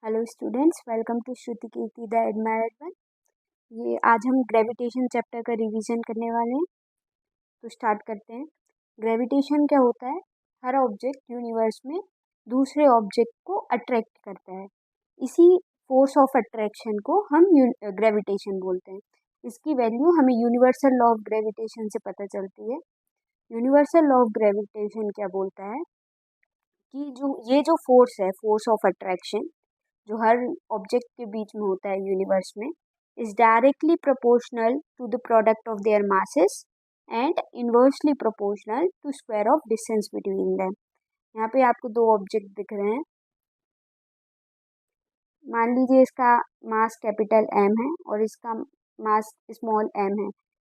Hello students, welcome to Shruti Kirti the admired one. ये आज हम ग्रेविटेशन चैप्टर का रिवीजन करने वाले हैं। तो स्टार्ट करते हैं। ग्रेविटेशन क्या होता है? हर ऑब्जेक्ट यूनिवर्स में दूसरे ऑब्जेक्ट को अट्रैक्ट करता है। इसी फोर्स ऑफ अट्रैक्शन को हम ग्रेविटेशन बोलते हैं। इसकी वैल्यू हमें यूनिवर्सल लॉ ऑफ ग्रेविटेशन से पता चलती है। यूनिवर्सल लॉ ऑफ ग्रेविटेशन क्या बोलता है कि जो फोर्स है, फोर्स ऑफ अट्रैक्शन, जो हर ऑब्जेक्ट के बीच में होता है यूनिवर्स में, is directly proportional to the product of their masses and inversely proportional to square of distance between them. यहाँ पे आपको दो ऑब्जेक्ट दिख रहे हैं। मान लीजिए इसका मास कैपिटल एम है और इसका मास स्मॉल एम है,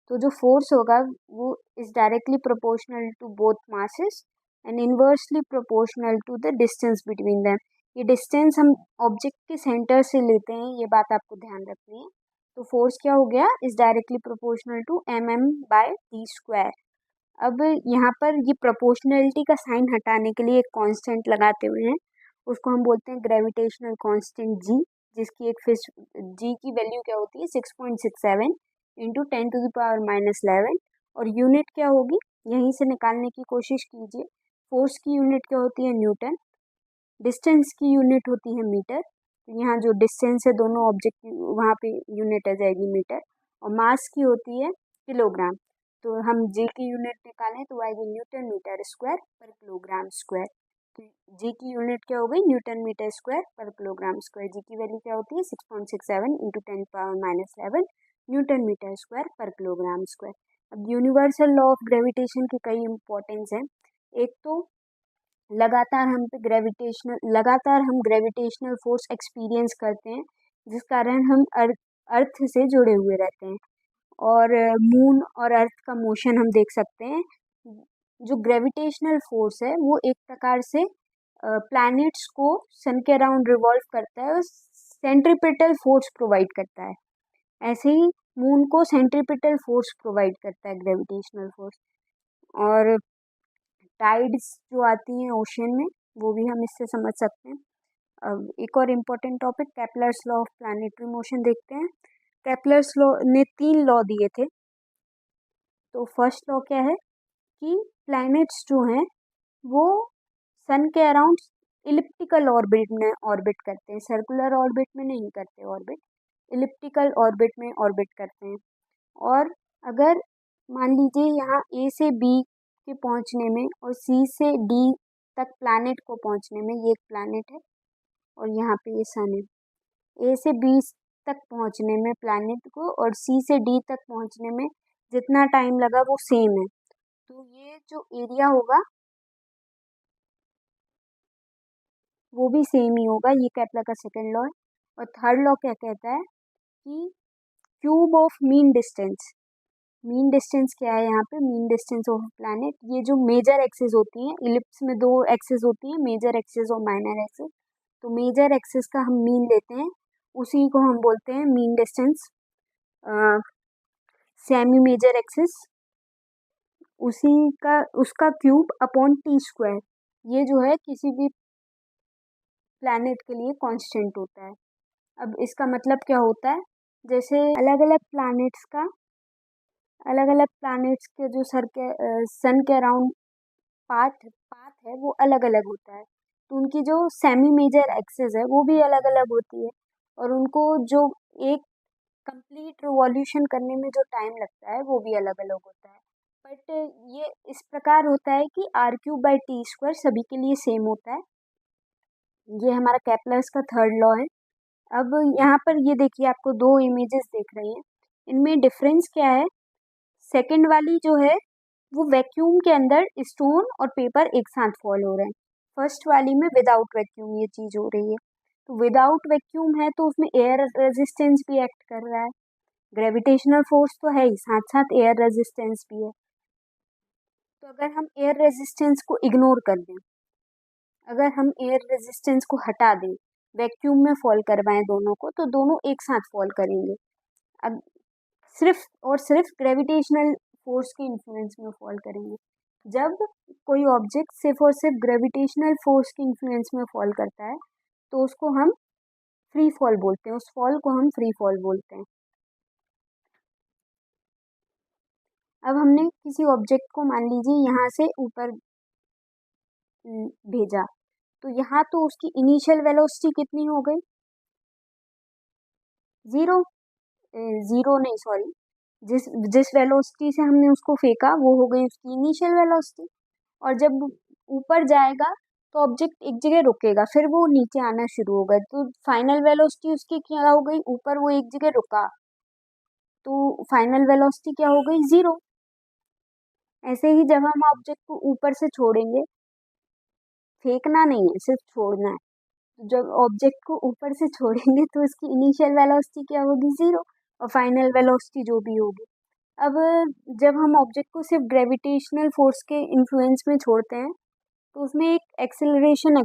तो जो फोर्स होगा वो is directly proportional to both masses and inversely proportional to the distance between them. ये डिस्टेंस हम ऑब्जेक्ट के सेंटर से लेते हैं, ये बात आपको ध्यान रखनी है। तो फोर्स क्या हो गया? Is directly proportional to M M by D square. अब यहाँ पर ये प्रोपोर्शनलिटी का साइन हटाने के लिए एक कांस्टेंट लगाते हुए हैं, उसको हम बोलते हैं ग्रेविटेशनल कांस्टेंट जी, जिसकी एक फिक्स जी की वैल्यू क्या होती है? 6.67 इंटू 10⁻⁻11। और यूनिट क्या होगी? यहीं से निकालने की कोशिश कीजिए। फोर्स की यूनिट क्या होती है? न्यूटन। डिस्टेंस की यूनिट होती है मीटर। तो यहाँ जो डिस्टेंस है दोनों ऑब्जेक्ट की, वहाँ पे यूनिट आ जाएगी मीटर। और मास की होती है किलोग्राम। तो हम जी की यूनिट निकालें तो आएगी न्यूटन मीटर स्क्वायर पर किलोग्राम स्क्वायर। तो जी की यूनिट क्या हो गई? न्यूटन मीटर स्क्वायर पर किलोग्राम स्क्वायर। जी की वैल्यू क्या होती है? 6.67 इंटू 10⁻⁻11 न्यूटन मीटर स्क्वायर पर किलोग्राम स्क्वायर। अब यूनिवर्सल लॉ ऑफ ग्रेविटेशन की कई इंपॉर्टेंस हैं। एक तो लगातार हम ग्रेविटेशनल फोर्स एक्सपीरियंस करते हैं, जिस कारण हम अर्थ से जुड़े हुए रहते हैं। और मून और अर्थ का मोशन हम देख सकते हैं। जो ग्रेविटेशनल फोर्स है वो एक प्रकार से प्लैनेट्स को सन के अराउंड रिवॉल्व करता है और सेंट्रीपिटल फोर्स प्रोवाइड करता है। ऐसे ही मून को सेंट्रीपिटल फोर्स प्रोवाइड करता है ग्रेविटेशनल फोर्स। और टाइड्स जो आती हैं ओशन में, वो भी हम इससे समझ सकते हैं। अब एक और important topic, Kepler's law of planetary motion देखते हैं। केपलर्स लॉ ने 3 लॉ दिए थे। तो फर्स्ट लॉ क्या है कि प्लैनेट्स जो हैं वो सन के अराउंड इलिप्टिकल ऑर्बिट में ऑर्बिट करते हैं, सर्कुलर ऑर्बिट में नहीं करते ऑर्बिट, इलिप्टिकल ऑर्बिट में ऑर्बिट करते हैं। और अगर मान लीजिए यहाँ ए से बी के पहुंचने में और सी से डी तक प्लैनेट को पहुंचने में, ये एक प्लैनेट है और यहाँ पे ये सन है, ए से बी तक पहुंचने में प्लैनेट को और सी से डी तक पहुंचने में जितना टाइम लगा वो सेम है। तो ये जो एरिया होगा वो भी सेम ही होगा। ये केपलर का सेकंड लॉ है। और थर्ड लॉ क्या कहता है कि cube of mean distance. Mean distance क्या है यहाँ पे? Mean distance of planet. ये जो मेजर एक्सिस होती हैं, इलिप्स में 2 एक्सिस होती हैं, मेजर एक्सिस और माइनर एक्सिस। तो मेजर एक्सिस का हम मीन लेते हैं, उसी को हम बोलते हैं mean distance. Semi major axis उसी का उसका क्यूब अपॉन टी स्क्वायर, ये जो है किसी भी प्लैनेट के लिए कांस्टेंट होता है। अब इसका मतलब क्या होता है? जैसे अलग अलग प्लैनेट्स के जो सन के अराउंड पाथ पाथ है वो अलग अलग होता है, तो उनकी जो सेमी मेजर एक्सिस है वो भी अलग अलग होती है। और उनको जो एक कंप्लीट रिवॉल्यूशन करने में जो टाइम लगता है वो भी अलग अलग होता है। बट ये इस प्रकार होता है कि r³/t² सभी के लिए सेम होता है। ये हमारा केपलर्स का थर्ड लॉ है। अब यहाँ पर ये देखिए, आपको 2 इमेजेस दिख रही हैं, इनमें डिफरेंस क्या है? सेकंड वाली जो है वो वैक्यूम के अंदर स्टोन और पेपर एक साथ फॉल हो रहे हैं। फर्स्ट वाली में विदाउट वैक्यूम ये चीज़ हो रही है। तो विदाउट वैक्यूम है तो उसमें एयर रेजिस्टेंस भी एक्ट कर रहा है। ग्रेविटेशनल फोर्स तो है ही, साथ साथ एयर रेजिस्टेंस भी है। तो अगर हम एयर रेजिस्टेंस को इग्नोर कर दें, अगर हम एयर रेजिस्टेंस को हटा दें, वैक्यूम में फॉल करवाएं दोनों को, तो दोनों एक साथ फॉल करेंगे। अब सिर्फ और सिर्फ ग्रेविटेशनल फोर्स के इन्फ्लुएंस में फॉल करेंगे। जब कोई ऑब्जेक्ट सिर्फ और सिर्फ ग्रेविटेशनल फोर्स के इन्फ्लुएंस में फॉल करता है तो उसको हम फ्री फॉल बोलते हैं, उस फॉल को हम फ्री फॉल बोलते हैं। अब हमने किसी ऑब्जेक्ट को मान लीजिए यहाँ से ऊपर भेजा, तो यहाँ तो उसकी इनिशियल वेलोसिटी कितनी हो गई, जीरो, जीरो नहीं सॉरी, जिस जिस वेलोसिटी से हमने उसको फेंका वो हो गई उसकी इनिशियल वेलोसिटी। और जब ऊपर जाएगा तो ऑब्जेक्ट एक जगह रुकेगा, फिर वो नीचे आना शुरू होगा, तो फाइनल वेलोसिटी उसकी क्या हो गई, ऊपर वो एक जगह रुका तो फाइनल वेलोसिटी क्या हो गई, जीरो। ऐसे ही जब हम ऑब्जेक्ट को ऊपर से छोड़ेंगे, फेंकना नहीं है सिर्फ छोड़ना है, तो जब ऑब्जेक्ट को ऊपर से छोड़ेंगे तो उसकी इनिशियल वेलोसिटी क्या होगी, जीरो, और फाइनल वेलोसिटी जो भी होगी। अब जब हम ऑब्जेक्ट को सिर्फ ग्रेविटेशनल फोर्स के इन्फ्लुएंस में छोड़ते हैं तो उसमें एक एक्सेलरेशन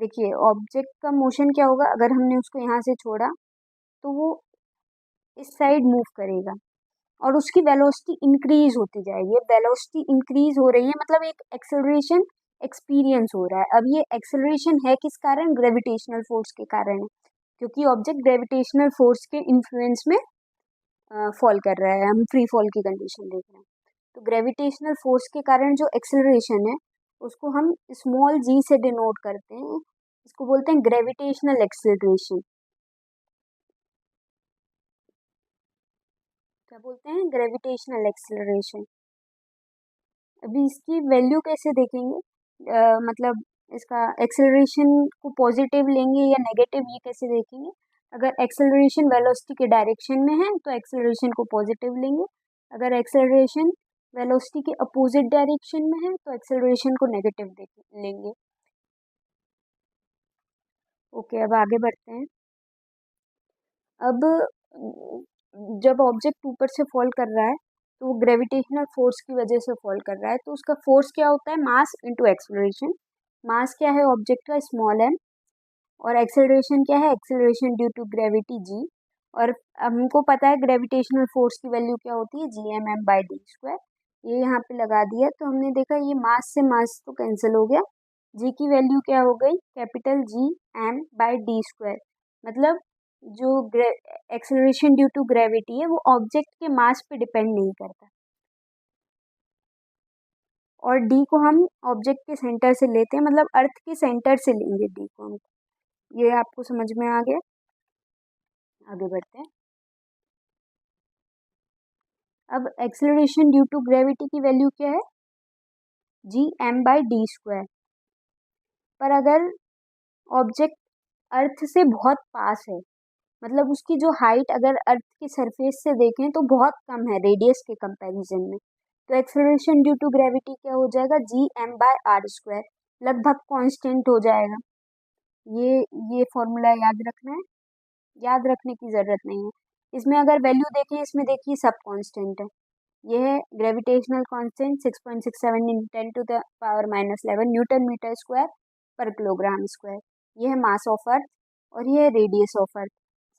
देखिए ऑब्जेक्ट का मोशन क्या होगा, अगर हमने उसको यहाँ से छोड़ा तो वो इस साइड मूव करेगा और उसकी वेलोसिटी इंक्रीज होती जाएगी। वेलोसिटी इंक्रीज हो रही है मतलब एक एक्सेलरेशन एक्सपीरियंस हो रहा है। अब ये एक्सेलरेशन है किस कारण, ग्रेविटेशनल फोर्स के कारण है, क्योंकि ऑब्जेक्ट ग्रेविटेशनल फोर्स के इन्फ्लुएंस में फॉल कर रहा है, हम फ्री फॉल की कंडीशन देख रहे हैं। तो ग्रेविटेशनल फोर्स के कारण जो एक्सेलरेशन है उसको हम स्मॉल जी से डिनोट करते हैं, इसको बोलते हैं ग्रेविटेशनल एक्सेलरेशन। क्या बोलते हैं, ग्रेविटेशनल एक्सेलरेशन। अभी इसकी वैल्यू कैसे देखेंगे, मतलब इसका एक्सेलरेशन को पॉजिटिव लेंगे या नेगेटिव, ये कैसे देखेंगे। अगर एक्सेलरेशन वेलोसिटी के डायरेक्शन में है तो एक्सेलरेशन को पॉजिटिव लेंगे, अगर एक्सेलरेशन वेलोसिटी के अपोजिट डायरेक्शन में है तो एक्सेलरेशन को नेगेटिव लेंगे। ओके, अब आगे बढ़ते हैं। अब जब ऑब्जेक्ट ऊपर से फॉल कर रहा है तो वो ग्रेविटेशनल फोर्स की वजह से फॉल कर रहा है, तो उसका फोर्स क्या होता है, मास इनटू एक्सेलरेशन। मास क्या है ऑब्जेक्ट का, स्मॉल m, और एक्सेलरेशन क्या है, acceleration due to gravity g। और हमको पता है ग्रेविटेशनल फोर्स की वैल्यू क्या होती है, gm/d²। ये यहाँ पे लगा दिया तो हमने देखा ये मास से मास तो कैंसिल हो गया, g की वैल्यू क्या हो गई, कैपिटल Gm/d²। मतलब जो एक्सेलरेशन ड्यू टू ग्रेविटी है वो ऑब्जेक्ट के मास पे डिपेंड नहीं करता, और d को हम ऑब्जेक्ट के सेंटर से लेते हैं, मतलब अर्थ के सेंटर से लेंगे d को हम। ये आपको समझ में आ गया, आगे बढ़ते हैं। अब एक्सेलरेशन ड्यू टू ग्रेविटी की वैल्यू क्या है, Gm/d²। पर अगर ऑब्जेक्ट अर्थ से बहुत पास है, मतलब उसकी जो हाइट अगर अर्थ की सरफेस से देखें तो बहुत कम है रेडियस के कंपैरिजन में, तो एक्सेलरेशन ड्यू टू ग्रेविटी क्या हो जाएगा, Gm/r², लगभग कांस्टेंट हो जाएगा। ये ये फॉर्मूला याद रखना है, याद रखने की ज़रूरत नहीं है। इसमें अगर वैल्यू देखें, इसमें देखिए सब कांस्टेंट है। ये है gravitational constant 6.67 × 10⁻11 newton metre square पर किलोग्राम स्क्वायर। ये है मास ऑफ अर्थ और ये है रेडियस ऑफ अर्थ।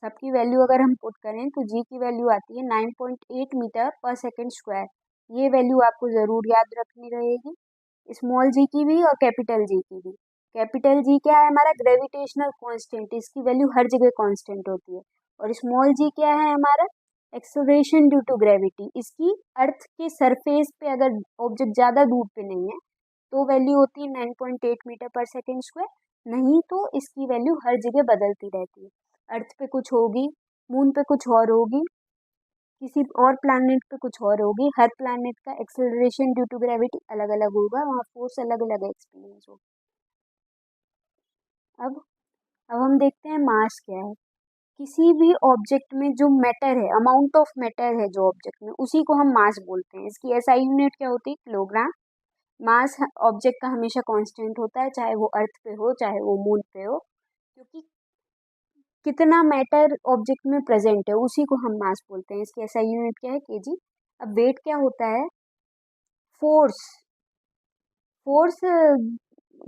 सबकी वैल्यू अगर हम पुट करें तो जी की वैल्यू आती है 9.8 मीटर पर सेकेंड स्क्वायर। ये वैल्यू आपको ज़रूर याद रखनी रहेगी, स्मॉल जी की भी और कैपिटल जी की भी। कैपिटल जी क्या है हमारा, ग्रेविटेशनल कांस्टेंट, इसकी वैल्यू हर जगह कांस्टेंट होती है। और स्मॉल जी क्या है हमारा, एक्सेलरेशन ड्यू टू ग्रेविटी, इसकी अर्थ के सरफेस पे अगर ऑब्जेक्ट ज़्यादा दूर पे नहीं है तो वैल्यू होती है 9.8 मीटर पर सेकेंड स्क्वायर, नहीं तो इसकी वैल्यू हर जगह बदलती रहती है। अर्थ पे कुछ होगी, मून पे कुछ और होगी, किसी और प्लैनेट पे कुछ और होगी, हर प्लैनेट का एक्सेलरेशन ड्यू टू ग्रेविटी अलग अलग होगा, वहाँ फोर्स अलग अलग एक्सपीरियंस होगा। अब अब हम देखते हैं मास क्या है। किसी भी ऑब्जेक्ट में जो मैटर है, अमाउंट ऑफ मैटर है जो ऑब्जेक्ट में, उसी को हम मास बोलते हैं। इसकी एसआई यूनिट क्या होती है, किलोग्राम। मास ऑब्जेक्ट का हमेशा कांस्टेंट होता है, चाहे वो अर्थ पे हो चाहे वो मून पे हो, क्योंकि कितना मैटर ऑब्जेक्ट में प्रेजेंट है उसी को हम मास बोलते हैं। इसकी एसआई यूनिट क्या है, केजी। अब वेट क्या होता है, फोर्स। फोर्स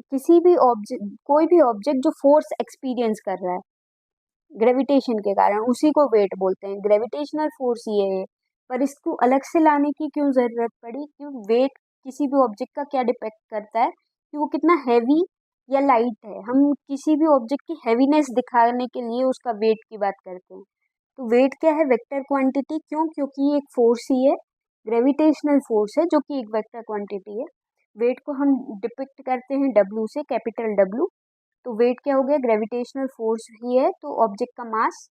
किसी भी ऑब्जेक्ट, कोई भी ऑब्जेक्ट जो फोर्स एक्सपीरियंस कर रहा है ग्रेविटेशन के कारण, उसी को वेट बोलते हैं। ग्रेविटेशनल फोर्स ये है, पर इसको अलग से लाने की क्यों ज़रूरत पड़ी, क्यों वेट किसी भी ऑब्जेक्ट का क्या डिपेंड करता है कि वो कितना हैवी या लाइट है। हम किसी भी ऑब्जेक्ट की हैवीनेस दिखाने के लिए उसका वेट की बात करते हैं। तो वेट क्या है? Vector quantity. क्यों? क्योंकि ये एक फोर्स ही है, ग्रेविटेशनल फोर्स है, जो कि एक वेक्टर क्वांटिटी है। वेट को हम डिपिक्ट करते हैं डब्ल्यू से, कैपिटल डब्ल्यू। तो वेट क्या हो गया? ग्रेविटेशनल फोर्स ही है, तो ऑब्जेक्ट का mass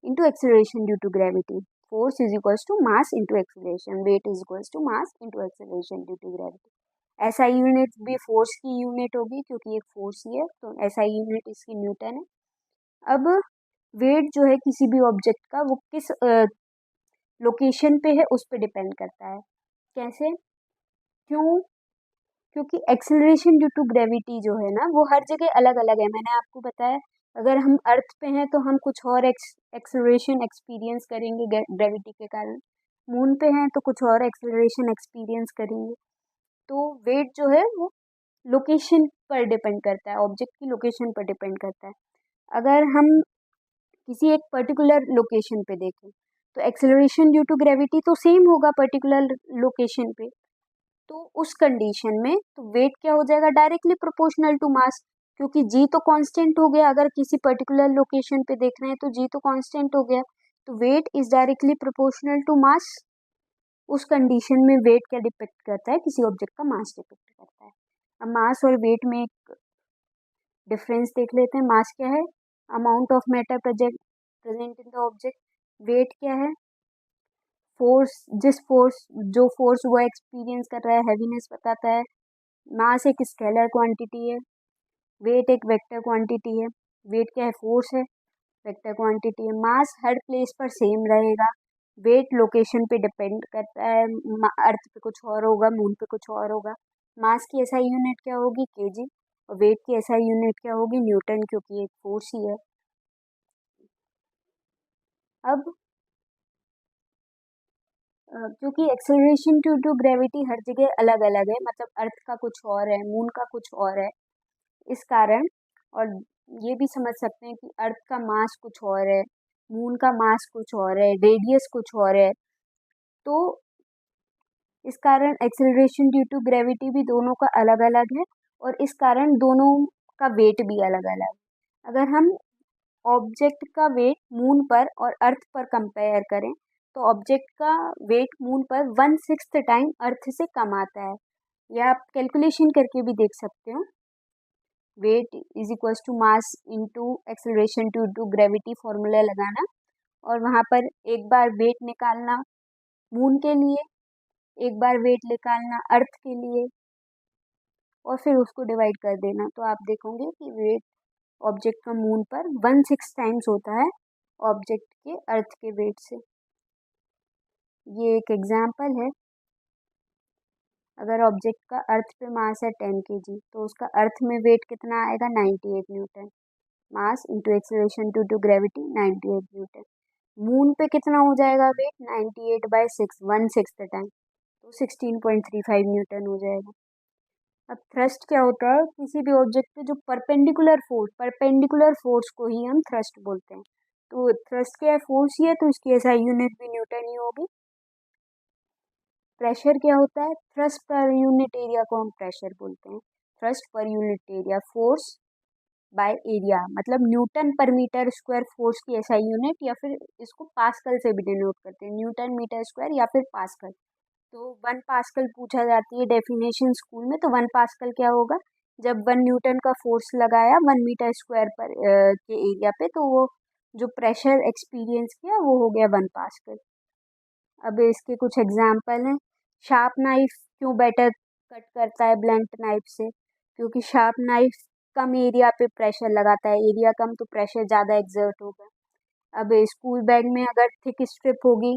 into acceleration due to gravity. Force is equals to mass into acceleration, weight is equals to mass into acceleration due to gravity. SI unit भी force की unit होगी, क्योंकि एक फोर्स ही है, तो एसआई यूनिट इसकी Newton है। अब वेट जो है किसी भी ऑब्जेक्ट का, वो किस लोकेशन पे है उस पर डिपेंड करता है। कैसे? क्यों? क्योंकि एक्सेलरेशन ड्यू टू ग्रेविटी जो है ना, वो हर जगह अलग अलग है। मैंने आपको बताया, अगर हम अर्थ पे हैं तो हम कुछ और एक्सेलरेशन एक्सपीरियंस करेंगे ग्रेविटी के कारण, मून पे हैं तो कुछ और एक्सेलरेशन एक्सपीरियंस करेंगे। तो वेट जो है वो लोकेशन पर डिपेंड करता है, ऑब्जेक्ट की लोकेशन पर डिपेंड करता है। अगर हम किसी एक पर्टिकुलर लोकेशन पे देखें तो एक्सेलरेशन ड्यू टू ग्रेविटी तो सेम होगा पर्टिकुलर लोकेशन पे। तो उस कंडीशन में तो वेट क्या हो जाएगा? डायरेक्टली प्रोपोर्शनल टू मास, क्योंकि जी तो कांस्टेंट हो गया। अगर किसी पर्टिकुलर लोकेशन पे देख रहे हैं तो जी तो कांस्टेंट हो गया, तो weight is directly proportional to mass. उस कंडीशन में वेट क्या डिपेक्ट करता है? किसी ऑब्जेक्ट का मास डिपेक्ट करता है। अब मास और वेट में एक डिफरेंस देख लेते हैं। मास क्या है? Amount of matter present in the object. Weight क्या है? फोर्स, जो फोर्स वो एक्सपीरियंस कर रहा है, हैवीनेस बताता है। मास एक स्केलर क्वांटिटी है, वेट एक वेक्टर क्वांटिटी है। वेट क्या है? फोर्स है, वेक्टर क्वांटिटी है। मास हर प्लेस पर सेम रहेगा, वेट लोकेशन पे डिपेंड करता है। अर्थ पे कुछ और होगा, मून पे कुछ और होगा। मास की एसआई यूनिट क्या होगी? केजी। और वेट की एसआई यूनिट क्या होगी? न्यूटन, क्योंकि एक फोर्स ही है। अब क्योंकि एक्सेलरेशन ड्यू टू ग्रेविटी हर जगह अलग अलग है, मतलब अर्थ का कुछ और है, मून का कुछ और है, इस कारण। और ये भी समझ सकते हैं कि अर्थ का मास कुछ और है, मून का मास कुछ और है, रेडियस कुछ और है। तो इस कारण एक्सेलरेशन ड्यू टू ग्रेविटी भी दोनों का अलग अलग है, और इस कारण दोनों का वेट भी अलग अलग है। अगर हम ऑब्जेक्ट का वेट मून पर और अर्थ पर कंपेयर करें तो ऑब्जेक्ट का वेट मून पर 1/6 टाइम अर्थ से कम आता है। या आप कैलकुलेशन करके भी देख सकते हो। Weight is equals to mass into acceleration due to gravity formula लगाना, और वहाँ पर एक बार वेट निकालना मून के लिए, एक बार वेट निकालना अर्थ के लिए, और फिर उसको डिवाइड कर देना। तो आप देखोगे कि वेट ऑब्जेक्ट का मून पर 1/6 टाइम्स होता है ऑब्जेक्ट के अर्थ के वेट से। ये एक एग्जाम्पल है। अगर ऑब्जेक्ट का अर्थ पे मास है 10 kg, तो उसका अर्थ में वेट कितना आएगा? 98 newton. Mass into acceleration due to gravity 98 newton. Moon पे कितना हो जाएगा वेट? 98/6, 1/6 टाइम, तो 16.35 न्यूटन हो जाएगा। अब थ्रस्ट क्या होता है? किसी भी ऑब्जेक्ट पे जो परपेंडिकुलर फोर्स को ही हम थ्रस्ट बोलते हैं। तो थ्रस्ट क्या है? फोर्स ही है, तो इसकी एसआई यूनिट भी न्यूटन ही होगी। प्रेशर क्या होता है? थ्रस्ट पर यूनिट एरिया को हम प्रेशर बोलते हैं। Thrust per unit area, force by area, मतलब न्यूटन पर मीटर स्क्वायर फोर्स की एसआई यूनिट, या फिर इसको पास्कल से भी डिनोट करते हैं, न्यूटन मीटर स्क्वायर या फिर पास्कल। तो 1 पास्कल पूछा जाती है डेफिनेशन स्कूल में, तो 1 पास्कल क्या होगा? जब 1 न्यूटन का फोर्स लगाया 1 मीटर स्क्वायर पर के एरिया पे, तो वो जो प्रेशर एक्सपीरियंस किया वो हो गया 1 पास्कल। अब इसके कुछ एग्जाम्पल हैं। शार्प नाइफ क्यों बेटर कट करता है ब्लंट नाइफ से? क्योंकि शार्प नाइफ कम एरिया पे प्रेशर लगाता है, एरिया कम तो प्रेशर ज़्यादा एक्सर्ट होगा। अब स्कूल बैग में अगर थिक स्ट्रिप होगी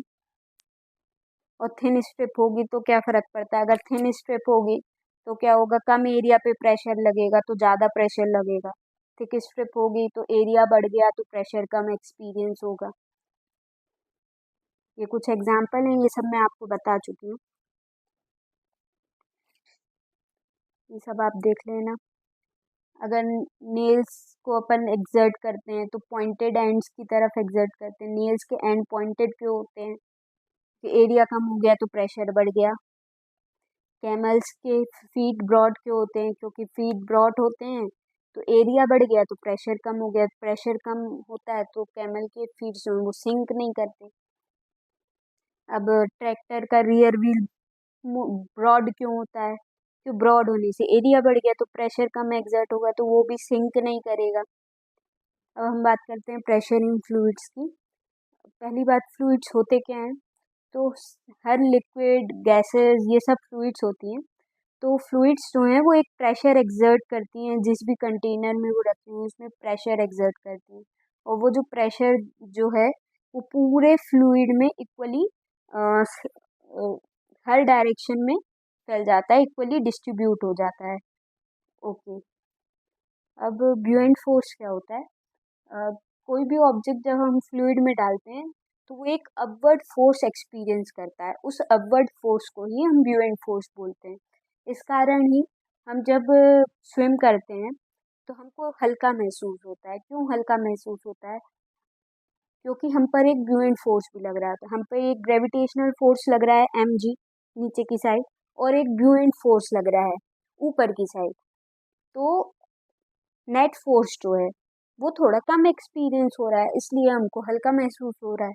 और थिन स्ट्रिप होगी तो क्या फ़र्क पड़ता है? अगर थिन स्ट्रिप होगी तो क्या होगा? कम एरिया पे प्रेशर लगेगा तो ज़्यादा प्रेशर लगेगा। थिक स्ट्रिप होगी तो एरिया बढ़ गया तो प्रेशर कम एक्सपीरियंस होगा। ये कुछ एग्जाम्पल हैं, ये सब मैं आपको बता चुकी हूँ, ये सब आप देख लेना। अगर नेल्स को अपन एक्सर्ट करते हैं तो पॉइंटेड एंड्स की तरफ एक्सर्ट करते हैं। नेल्स के एंड पॉइंटेड क्यों होते हैं? कि एरिया कम हो गया तो प्रेशर बढ़ गया। कैमल्स के फीट ब्रॉड क्यों होते हैं? क्योंकि फीट ब्रॉड होते हैं तो एरिया बढ़ गया तो प्रेशर कम हो गया, प्रेशर कम होता है तो कैमल के फीट जो है वो सिंक नहीं करते। अब ट्रैक्टर का रियर व्हील ब्रॉड क्यों होता है? क्यों ब्रॉड होने से एरिया बढ़ गया तो प्रेशर कम एग्जर्ट होगा तो वो भी सिंक नहीं करेगा। अब हम बात करते हैं प्रेशर इन फ्लूइड्स की। पहली बात, फ्लूइड्स होते क्या हैं? तो हर लिक्विड, गैसेस, ये सब फ्लूइड्स होती हैं। तो फ्लूइड्स जो हैं वो एक प्रेशर एक्सर्ट करती हैं, जिस भी कंटेनर में वो रखी हुई उसमें प्रेशर एक्सर्ट करती हैं। और वो जो प्रेशर जो है वो पूरे फ्लूइड में इक्वली हर डायरेक्शन में फैल जाता है, इक्वली डिस्ट्रीब्यूट हो जाता है। ओके। अब ब्यूएंट फोर्स क्या होता है? अ, कोई भी ऑब्जेक्ट जब हम फ्लूइड में डालते हैं तो वो एक अपवर्ड फोर्स एक्सपीरियंस करता है, उस अपवर्ड फोर्स को ही हम ब्यूएंट फोर्स बोलते हैं। इस कारण ही हम जब स्विम करते हैं तो हमको हल्का महसूस होता है। क्यों हल्का महसूस होता है? क्योंकि हम पर एक ब्यूएंट फोर्स भी लग रहा है। तो हम पर एक ग्रेविटेशनल फोर्स लग रहा है mg नीचे की साइड, और एक ब्यूएंट फोर्स लग रहा है ऊपर की साइड। तो नेट फोर्स जो है वो थोड़ा कम एक्सपीरियंस हो रहा है, इसलिए हमको हल्का महसूस हो रहा है।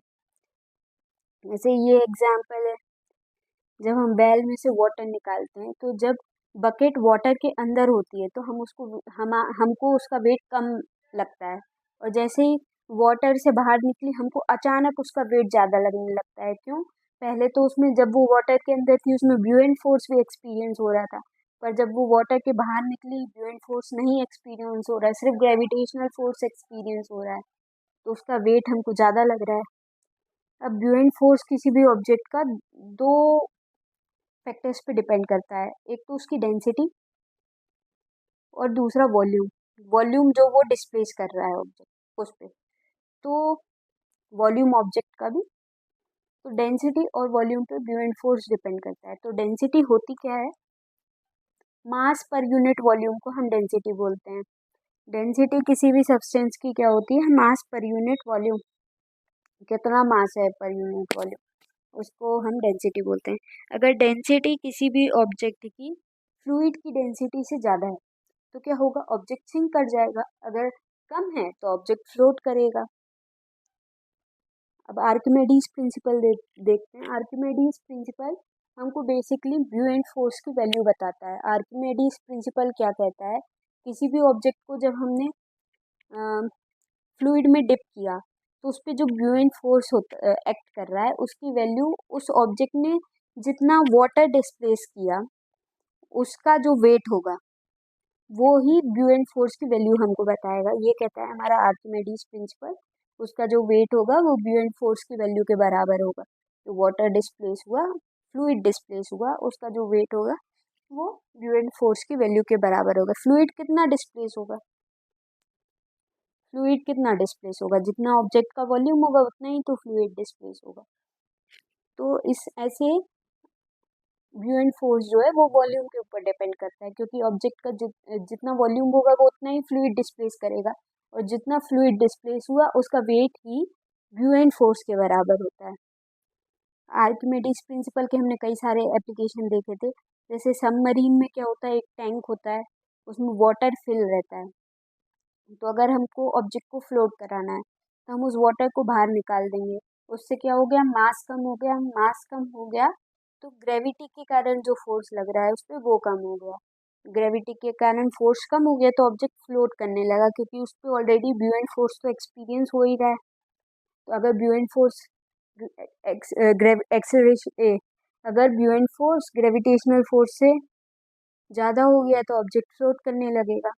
जैसे ये एग्जाम्पल है, जब हम बैल में से वाटर निकालते हैं तो जब बकेट वाटर के अंदर होती है तो हमको उसका वेट कम लगता है, और जैसे ही वाटर से बाहर निकली हमको अचानक उसका वेट ज़्यादा लगने लगता है। क्यों? पहले तो उसमें जब वो वाटर के अंदर थी उसमें ब्यूएंट फोर्स भी एक्सपीरियंस हो रहा था, पर जब वो वाटर के बाहर निकली ब्यूएंट फोर्स नहीं एक्सपीरियंस हो रहा है, सिर्फ ग्रेविटेशनल फोर्स एक्सपीरियंस हो रहा है, तो उसका वेट हमको ज़्यादा लग रहा है। अब ब्यूएंट फोर्स किसी भी ऑब्जेक्ट का दो फैक्टर्स पे डिपेंड करता है, एक तो उसकी डेंसिटी और दूसरा वॉल्यूम। वॉल्यूम जो वो डिस्प्लेस कर रहा है ऑब्जेक्ट उस पे, तो वॉल्यूम ऑब्जेक्ट का भी। तो डेंसिटी और वॉल्यूम पे ब्यूएंट फोर्स डिपेंड करता है। तो डेंसिटी होती क्या है? मास पर यूनिट वॉल्यूम को हम डेंसिटी बोलते हैं। डेंसिटी किसी भी सब्सटेंस की क्या होती है? मास पर यूनिट वॉल्यूम। कितना मास है पर यूनिट वॉल्यूम, उसको हम डेंसिटी बोलते हैं। अगर डेंसिटी किसी भी ऑब्जेक्ट की फ्लूइड की डेंसिटी से ज़्यादा है तो क्या होगा? ऑब्जेक्ट सिंक कर जाएगा। अगर कम है तो ऑब्जेक्ट फ्लोट करेगा। अब आर्किमेडीज प्रिंसिपल देखते हैं। आर्किमेडीज प्रिंसिपल हमको बेसिकली ब्यूएंट फोर्स की वैल्यू बताता है। आर्किमेडीज प्रिंसिपल क्या कहता है? किसी भी ऑब्जेक्ट को जब हमने फ्लूइड में डिप किया तो उस पर जो ब्यूएंट फोर्स होता एक्ट कर रहा है उसकी वैल्यू उस ऑब्जेक्ट ने जितना वाटर डिस्प्लेस किया उसका जो वेट होगा वो ही ब्यूएंट फोर्स की वैल्यू हमको बताएगा। ये कहता है हमारा आर्किमेडीज प्रिंसिपल। उसका जो वेट होगा वो ब्यूएंट फोर्स की वैल्यू के बराबर होगा। तो वाटर डिस्प्लेस हुआ, फ्लूइड डिस्प्लेस हुआ, उसका जो वेट होगा वो ब्यूएंट फोर्स की वैल्यू के बराबर होगा। फ्लूइड कितना डिस्प्लेस होगा? फ्लूइड कितना डिस्प्लेस होगा? जितना ऑब्जेक्ट का वॉल्यूम होगा उतना ही तो फ्लूइड डिस्प्लेस होगा। तो इस ऐसे ब्यूएंट फोर्स जो है वो वॉल्यूम के ऊपर डिपेंड करता है, क्योंकि ऑब्जेक्ट का जितना वॉल्यूम होगा वो उतना ही फ्लूइड डिस्प्लेस करेगा, और जितना फ्लूइड डिस्प्लेस हुआ उसका वेट ही ब्यूएंट फोर्स के बराबर होता है। आर्किमेडीज प्रिंसिपल के हमने कई सारे एप्लीकेशन देखे थे। जैसे सबमरीन में क्या होता है, एक टैंक होता है उसमें वाटर फिल रहता है। तो अगर हमको ऑब्जेक्ट को फ्लोट कराना है तो हम उस वाटर को बाहर निकाल देंगे। उससे क्या हो गया? मास कम हो गया। मास कम हो गया तो ग्रेविटी के कारण जो फोर्स लग रहा है उस पर वो कम हो गया। ग्रेविटी के कारण फोर्स कम हो गया तो ऑब्जेक्ट फ्लोट करने लगा, क्योंकि उस पर ऑलरेडी ब्यूएंट फोर्स तो एक्सपीरियंस हो ही रहा है। तो अगर ब्यूएंट फोर्स एक्सेलरेशन अगर ब्यूएंट फोर्स ग्रेविटेशनल फोर्स से ज़्यादा हो गया तो ऑब्जेक्ट फ्लोट करने लगेगा।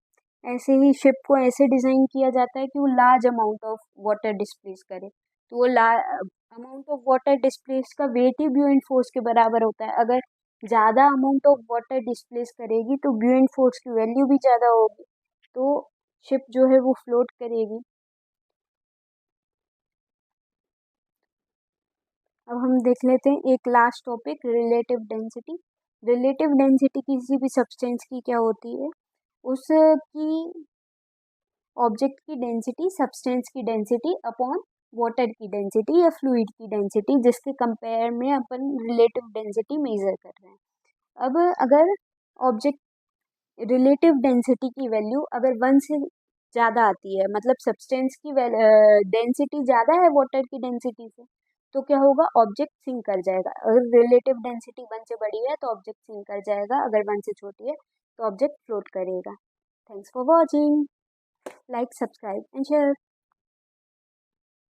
ऐसे ही शिप को ऐसे डिज़ाइन किया जाता है कि वो large amount of water displace करे। तो वो अमाउंट ऑफ वाटर डिस्प्लेस का वेट ही ब्यूएंट फोर्स के बराबर होता है। अगर ज़्यादा अमाउंट ऑफ वाटर डिस्प्लेस करेगी तो ब्यूएंट फोर्स की वैल्यू भी ज़्यादा होगी, तो शिप जो है वो फ्लोट करेगी। अब हम देख लेते हैं एक last topic, relative density. Relative density किसी भी सब्सटेंस की क्या होती है? उसकी ऑब्जेक्ट की डेंसिटी सब्सटेंस की डेंसिटी अपॉन वाटर की डेंसिटी या फ्लूइड की डेंसिटी, जिसके कंपेयर में अपन रिलेटिव डेंसिटी मेजर कर रहे हैं। अब अगर ऑब्जेक्ट रिलेटिव डेंसिटी की वैल्यू अगर 1 से ज़्यादा आती है, मतलब सब्सटेंस की डेंसिटी ज़्यादा है वाटर की डेंसिटी से, तो क्या होगा, ऑब्जेक्ट सिंक कर जाएगा। अगर रिलेटिव डेंसिटी 1 से बड़ी है तो ऑब्जेक्ट सिंक कर जाएगा, अगर 1 से छोटी है तो ऑब्जेक्ट फ्लोट करेगा। Thanks for watching, like, subscribe and share.